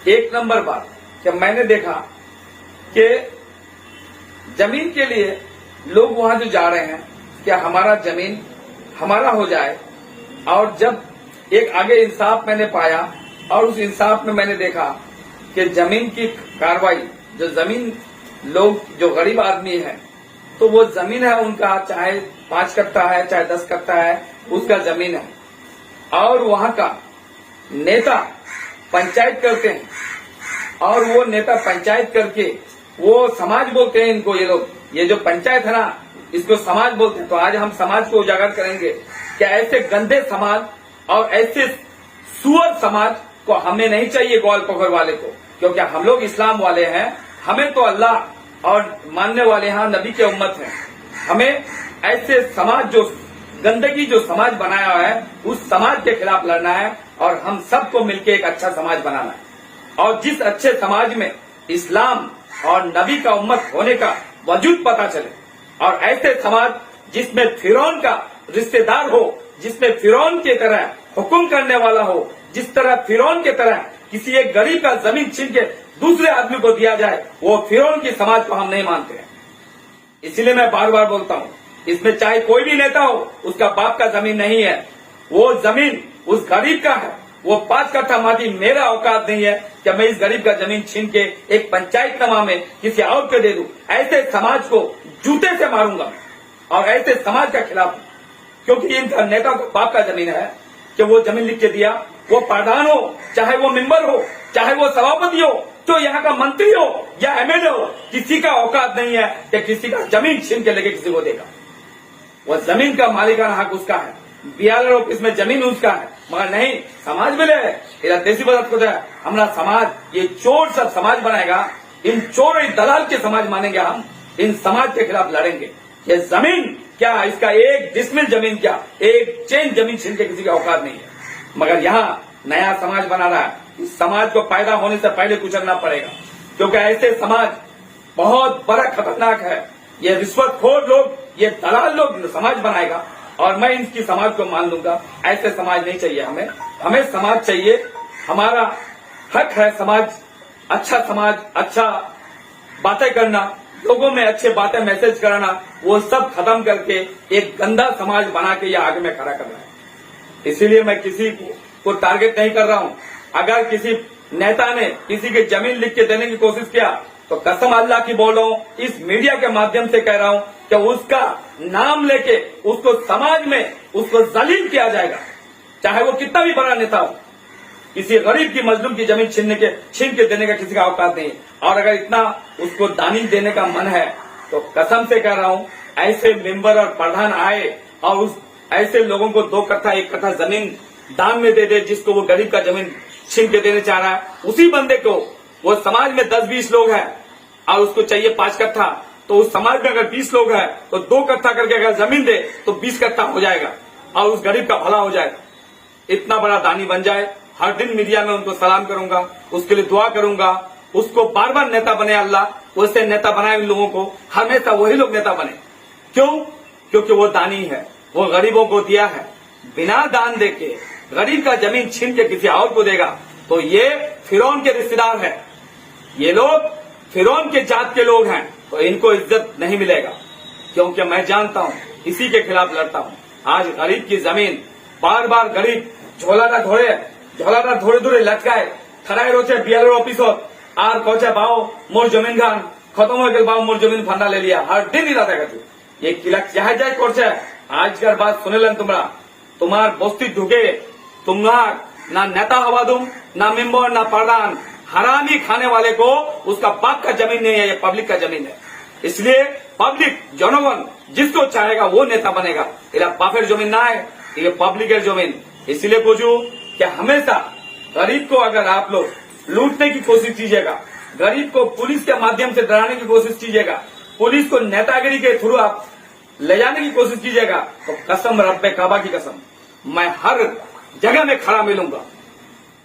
एक नंबर बात कि मैंने देखा कि जमीन के लिए लोग वहां जो जा रहे हैं कि हमारा जमीन हमारा हो जाए, और जब एक आगे इंसाफ मैंने पाया और उस इंसाफ में मैंने देखा कि जमीन की कार्रवाई, जो जमीन लोग जो गरीब आदमी है तो वो जमीन है उनका, चाहे 5 कट्टा है चाहे 10 कट्टा है, उसका जमीन है, और वहां का नेता पंचायत करते हैं, और वो नेता पंचायत करके वो समाज बोलते हैं इनको, ये लोग, ये जो पंचायत है ना इसको समाज बोलते हैं। तो आज हम समाज को उजागर करेंगे कि ऐसे गंदे समाज और ऐसे सुअर समाज को हमें नहीं चाहिए, ग्वाल पकड़ वाले को, क्योंकि हम लोग इस्लाम वाले हैं, हमें तो अल्लाह और मानने वाले हैं, नबी के उम्मत हैं। हमें ऐसे समाज, जो गंदगी जो समाज बनाया है, उस समाज के खिलाफ लड़ना है और हम सबको मिलकर एक अच्छा समाज बनाना है। और जिस अच्छे समाज में इस्लाम और नबी का उम्मत होने का वजूद पता चले, और ऐसे समाज जिसमें फिरौन का रिश्तेदार हो, जिसमें फिरौन की तरह हुक्म करने वाला हो, जिस तरह फिरौन की तरह किसी एक गरीब का जमीन छीन के दूसरे आदमी को दिया जाए, वो फिरौन की समाज को हम नहीं मानते हैं। इसलिए मैं बार बार बोलता हूँ, इसमें चाहे कोई भी नेता हो, उसका बाप का जमीन नहीं है, वो जमीन उस गरीब का है। वो 5 कट्ठा माटी मेरा औकात नहीं है कि मैं इस गरीब का जमीन छीन के एक पंचायतनामा में किसी और को दे दूं। ऐसे समाज को जूते से मारूंगा और ऐसे समाज का खिलाफ, क्योंकि इन नेता को बाप का जमीन है कि वो जमीन लिख के दिया। वो प्रधान हो, चाहे वो मेंबर हो, चाहे वो सभापति हो, तो यहाँ का मंत्री हो या एमएलए हो, किसी का औकात नहीं है कि किसी का जमीन छीन के लेके किसी को देगा। वो जमीन का मालिकाना हक उसका है, बीएलआर ऑफिस में जमीन उसका है, मगर नहीं समाज मिले देसी बदत को है हमारा समाज। ये चोर सब समाज बनाएगा, इन चोर और दलाल के समाज मानेंगे हम, इन समाज के खिलाफ लड़ेंगे। ये जमीन क्या, इसका एक डिसमिल जमीन क्या, एक चेन जमीन छीन के किसी का औकात नहीं है। मगर यहाँ नया समाज बना रहा है, इस समाज को पैदा होने से पहले कुचलना पड़ेगा, क्योंकि ऐसे समाज बहुत बड़ा खतरनाक है। ये रिश्वतखोर लोग, ये दलाल लोग समाज बनाएगा और मैं इनकी समाज को मान लूंगा। ऐसे समाज नहीं चाहिए हमें, हमें समाज चाहिए, हमारा हक है समाज, अच्छा बातें करना, लोगों में अच्छे बातें मैसेज कराना, वो सब खत्म करके एक गंदा समाज बना के ये आगे में खड़ा करना है। इसीलिए मैं किसी को टारगेट नहीं कर रहा हूं। अगर किसी नेता ने किसी की जमीन लिख के देने की कोशिश किया तो कसम अल्लाह की बोल रहा हूं, इस मीडिया के माध्यम से कह रहा हूं कि उसका नाम लेके उसको समाज में उसको जलील किया जाएगा, चाहे वो कितना भी बड़ा नेता हो। किसी गरीब की मजलूम की जमीन छीन के देने का किसी का औकात नहीं। और अगर इतना उसको दानी देने का मन है तो कसम से कह रहा हूं, ऐसे मेंबर और प्रधान आए और उस ऐसे लोगों को 2 कट्ठा 1 कट्ठा जमीन दान में दे दे, जिसको वो गरीब का जमीन छीन के देने चाह रहा है, उसी बंदे को, वो समाज में 10-20 लोग हैं और उसको चाहिए 5 कट्ठा, तो उस समाज में अगर 20 लोग हैं तो 2 कट्ठा करके अगर जमीन दे तो 20 कट्ठा हो जाएगा और उस गरीब का भला हो जाएगा। इतना बड़ा दानी बन जाए। हर दिन मीडिया में उनको सलाम करूंगा, उसके लिए दुआ करूंगा, उसको बार बार नेता बने अल्लाह, वैसे नेता बनाए उन लोगों को, हमेशा वही लोग नेता बने। क्यों? क्योंकि वो दानी है, वो गरीबों को दिया है। बिना दान देके गरीब का जमीन छीन के किसी और को देगा तो ये फिरौन के रिश्तेदार है, ये लोग फिरौन के जात के लोग हैं, तो इनको इज्जत नहीं मिलेगा। क्योंकि मैं जानता हूं, इसी के खिलाफ लड़ता हूं। आज गरीब की जमीन बार बार गरीब झोला धोड़े धोड़े लटकाए खड़ाए रोचे बीएलआर ऑफिस और कहे बाओ मोर जमीन खान खत्म हो गए, बाओ मोर जमीन फंडा ले लिया, हर दिन ही रहता है। ये किलक चाहे जाए करছে। आजकल बात सुनेलेन तुम्हारा, तुम्हार बस्ती ढुके तुम्हार ना नेता हवा दूं, ना मेंबर, ना प्रधान, हरामी खाने वाले को उसका बाप का जमीन नहीं है, ये पब्लिक का जमीन है। इसलिए पब्लिक जनगण जिसको चाहेगा वो नेता बनेगा। एरा बापेर जमीन ना है, ये पब्लिकेर जमीन। इसलिए पूछू कि हमेशा गरीब को अगर आप लोग लूटने की कोशिश कीजिएगा, गरीब को पुलिस के माध्यम से डराने की कोशिश कीजिएगा, पुलिस को नेतागिरी के थ्रू आप ले जाने की कोशिश कीजिएगा, तो कसम रब्बे काबा की कसम, मैं हर जगह में खड़ा मिलूंगा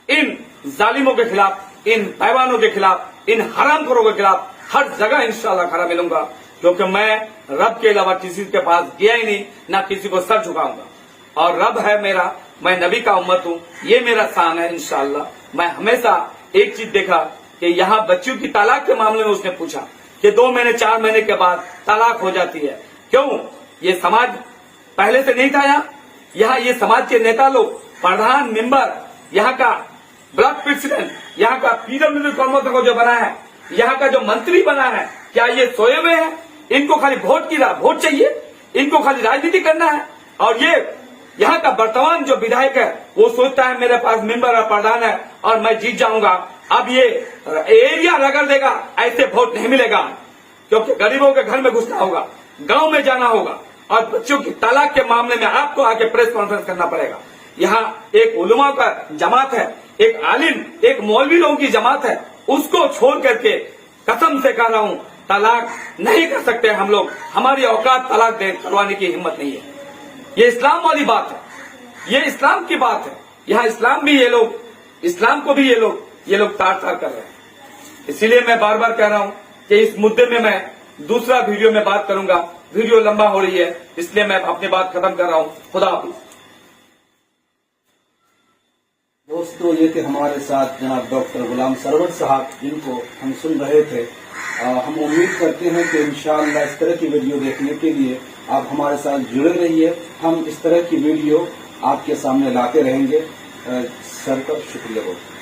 इन जालिमों के खिलाफ, इन पैवानों के खिलाफ, इन हरामखोरों के खिलाफ हर जगह इंशाल्लाह खड़ा मिलूंगा। क्योंकि मैं रब के अलावा किसी के पास गया ही नहीं, ना किसी को सर झुकाऊंगा। और रब है मेरा, मैं नबी का उम्मत हूं, ये मेरा शान है। इंशाल्लाह मैं हमेशा एक चीज देखा कि यहाँ बच्चियों की तलाक के मामले में उसने पूछा कि 2 महीने 4 महीने के बाद तलाक हो जाती है, क्यों? ये समाज पहले से नहीं था यहाँ ये समाज के नेता लोग, प्रधान, मेंबर, यहाँ का ब्लॉक प्रेसिडेंट, यहाँ का पीडब्ल्यूडी कॉर्पोरेशन को जो बना है, यहाँ का जो मंत्री बना है, क्या ये सोए हुए हैं? इनको खाली वोट चाहिए, इनको खाली राजनीति करना है। और ये यहाँ का वर्तमान जो विधायक है वो सोचता है मेरे पास मेंबर और प्रधान है और मैं जीत जाऊंगा। अब ये एरिया रगड़ देगा, ऐसे वोट नहीं मिलेगा, क्योंकि गरीबों के घर में घुसना होगा, गांव में जाना होगा और बच्चों की तलाक के मामले में आपको आके प्रेस कॉन्फ्रेंस करना पड़ेगा। यहाँ एक उलमा का जमात है, एक आलिम, एक मौलवी लोगों की जमात है, उसको छोड़ करके कसम से कह रहा हूँ तलाक नहीं कर सकते हम लोग। हमारी औकात तलाक करवाने की हिम्मत नहीं है। ये इस्लाम वाली बात है, ये इस्लाम की बात है। यहाँ इस्लाम भी ये लोग, इस्लाम को भी ये लोग तार तार कर रहे हैं। इसीलिए मैं बार बार कह रहा हूँ कि इस मुद्दे में मैं दूसरा वीडियो में बात करूंगा। वीडियो लंबा हो रही है, इसलिए मैं अपनी बात खत्म कर रहा हूँ। खुदा हाफिज। दोस्तों, ये थे हमारे साथ जनाब डॉक्टर गुलाम सरवर साहब, जिनको हम सुन रहे थे। हम उम्मीद करते हैं कि इंशाअल्लाह इस तरह की वीडियो देखने के लिए आप हमारे साथ जुड़े रहिए। हम इस तरह की वीडियो आपके सामने लाते रहेंगे। सर का शुक्रिया बहुत।